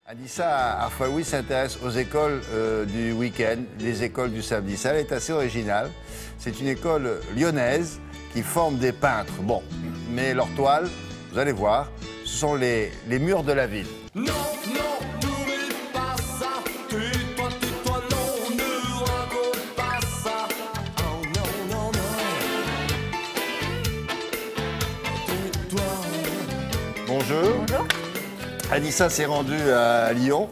Anissa Arfaoui s'intéresse aux écoles du week-end, les écoles du samedi. Ça, elle est assez originale. C'est une école lyonnaise qui forme des peintres. Bon, mais leur toile, vous allez voir, ce sont les murs de la ville. Non, non, n'oublie pas ça. Tais-toi, non, ne raconte pas ça. Oh non, non, non. Tais-toi. Bonjour. Bonjour. Anissa s'est rendue à Lyon.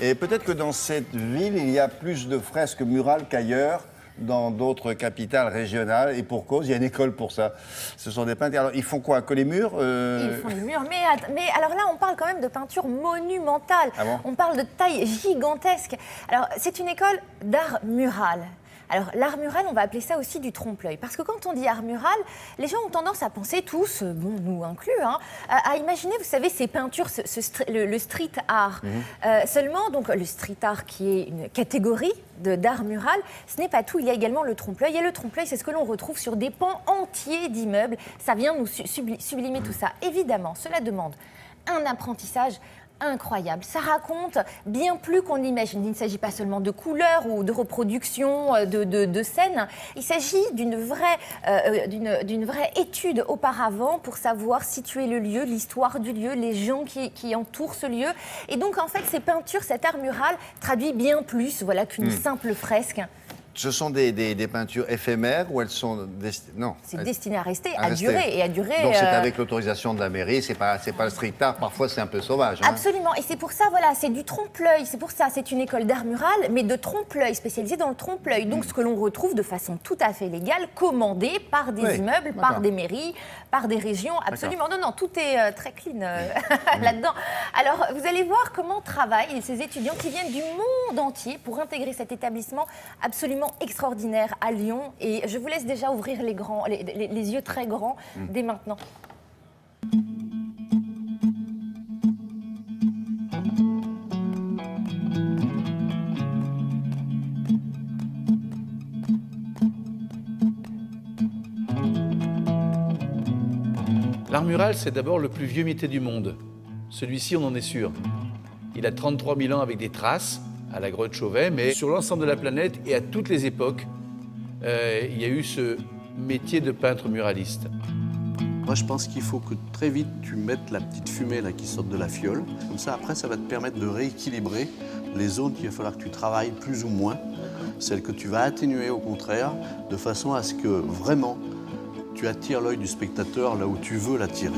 Et peut-être que dans cette ville, il y a plus de fresques murales qu'ailleurs, dans d'autres capitales régionales. Et pour cause, il y a une école pour ça. Ce sont des peintres. Alors, ils font quoi? Que les murs Ils font les murs. Mais alors là, on parle quand même de peinture monumentale. Ah bon? On parle de taille gigantesque. Alors, c'est une école d'art mural. Alors, l'art mural, on va appeler ça aussi du trompe-l'œil. Parce que quand on dit art mural, les gens ont tendance à penser tous, bon, nous inclus, hein, à imaginer, vous savez, ces peintures, le street art. Seulement, donc, le street art qui est une catégorie d'art mural, ce n'est pas tout. Il y a également le trompe-l'œil. Et le trompe-l'œil, c'est ce que l'on retrouve sur des pans entiers d'immeubles. Ça vient nous sublimer tout ça. Évidemment, cela demande un apprentissage incroyable. Ça raconte bien plus qu'on l'imagine. Il ne s'agit pas seulement de couleurs ou de reproduction de scènes. Il s'agit d'une vraie étude auparavant pour savoir situer le lieu, l'histoire du lieu, les gens qui entourent ce lieu. Et donc, en fait, ces peintures, cet art mural traduit bien plus qu'une simple fresque. Ce sont des peintures éphémères ou elles sont destinées... Non. C'est destiné à rester, à durer. Et à durer. Donc c'est avec l'autorisation de la mairie, c'est pas le street art, parfois c'est un peu sauvage. Hein. Absolument, et c'est pour ça, voilà, c'est du trompe-l'œil, c'est pour ça, c'est une école d'art mural, mais de trompe-l'œil, spécialisée dans le trompe-l'œil. Donc ce que l'on retrouve de façon tout à fait légale, commandé par des immeubles, par des mairies, par des régions, absolument. Non, tout est très clean là-dedans. Alors, vous allez voir comment travaillent ces étudiants qui viennent du monde entier pour intégrer cet établissement absolument extraordinaire à Lyon. Et je vous laisse déjà ouvrir les yeux très grands dès maintenant. L'art mural, c'est d'abord le plus vieux métier du monde. Celui-ci, on en est sûr. Il a 33 000 ans avec des traces à la grotte Chauvet, mais sur l'ensemble de la planète et à toutes les époques, il y a eu ce métier de peintre muraliste. Moi, je pense qu'il faut que très vite, tu mettes la petite fumée là, qui sort de la fiole. Comme ça, après, ça va te permettre de rééquilibrer les zones qu'il va falloir que tu travailles plus ou moins. Celles que tu vas atténuer, au contraire, de façon à ce que vraiment, tu attires l'œil du spectateur là où tu veux l'attirer.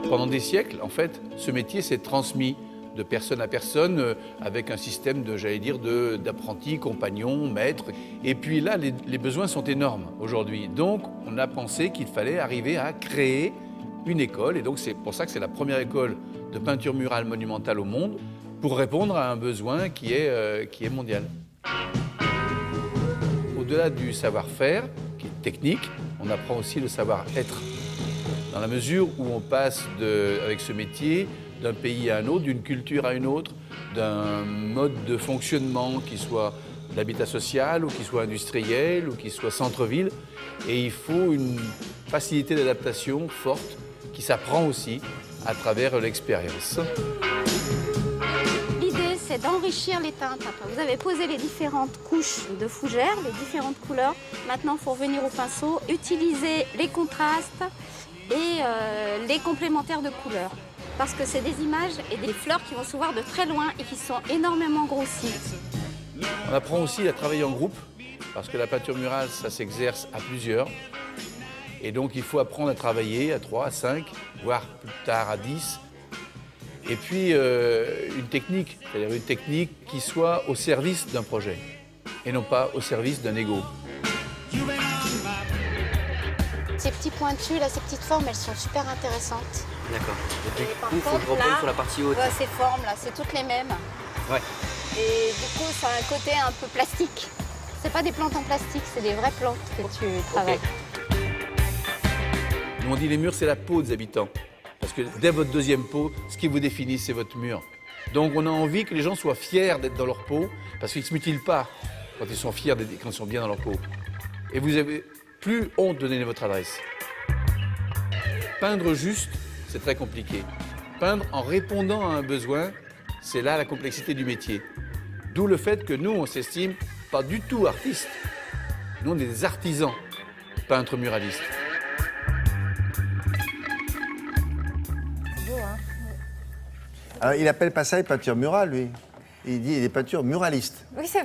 Pendant des siècles, en fait, ce métier s'est transmis de personne à personne avec un système d'apprentis, compagnons, maîtres. Et puis là, les besoins sont énormes aujourd'hui. Donc, on a pensé qu'il fallait arriver à créer une école. Et donc, c'est pour ça que c'est la première école de peinture murale monumentale au monde pour répondre à un besoin qui est mondial. Au-delà du savoir-faire, qui est technique, on apprend aussi le savoir-être. Dans la mesure où on passe avec ce métier d'un pays à un autre, d'une culture à une autre, d'un mode de fonctionnement qui soit l'habitat social ou qui soit industriel ou qui soit centre-ville. Et il faut une facilité d'adaptation forte qui s'apprend aussi à travers l'expérience. L'idée, c'est d'enrichir les teintes. Après, vous avez posé les différentes couches de fougères, les différentes couleurs. Maintenant, il faut revenir au pinceau, utiliser les contrastes et les complémentaires de couleurs. Parce que c'est des images et des fleurs qui vont se voir de très loin et qui sont énormément grossies. On apprend aussi à travailler en groupe, parce que la peinture murale, ça s'exerce à plusieurs. Et donc, il faut apprendre à travailler à 3, à 5, voire plus tard à 10. Et puis, une technique, c'est-à-dire une technique qui soit au service d'un projet, et non pas au service d'un ego. Ces petits pointus, là, ces petites formes, elles sont super intéressantes. D'accord. Et du par coup, il faut contre, que je reprenne là, sur la partie haute. Ces formes-là, c'est toutes les mêmes. Ouais. Et du coup, ça a un côté un peu plastique. C'est pas des plantes en plastique, c'est des vraies plantes que tu travailles. Nous, on dit les murs, c'est la peau des habitants. Parce que dès votre deuxième peau, ce qui vous définit, c'est votre mur. Donc, on a envie que les gens soient fiers d'être dans leur peau, parce qu'ils ne se mutilent pas quand ils sont fiers, quand ils sont bien dans leur peau. Et vous avez plus honte de donner votre adresse. Peindre juste, c'est très compliqué. Peindre en répondant à un besoin, c'est là la complexité du métier. D'où le fait que nous, on s'estime pas du tout artistes. Nous, on est des artisans, peintres muralistes. Alors, il appelle pas ça une peinture murale, lui. Il dit des peintures muralistes. Oui, c'est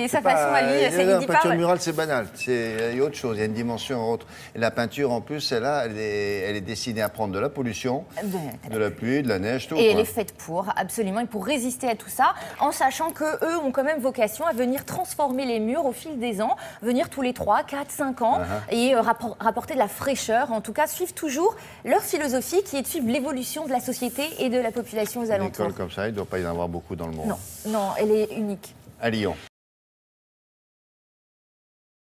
sa façon à lui. La peinture murale, c'est banal. Il y a autre chose, il y a une dimension autre. Et la peinture, en plus, elle est destinée à prendre de la pollution, de la pluie, de la neige, tout. Et elle est faite pour, absolument, et pour résister à tout ça, en sachant qu'eux ont quand même vocation à venir transformer les murs au fil des ans, venir tous les 3, 4, 5 ans, et rapporter de la fraîcheur, en tout cas, suivre toujours leur philosophie qui est de suivre l'évolution de la société et de la population aux alentours. Une école comme ça, il ne doit pas y en avoir beaucoup dans le monde. Non, elle est unique. À Lyon.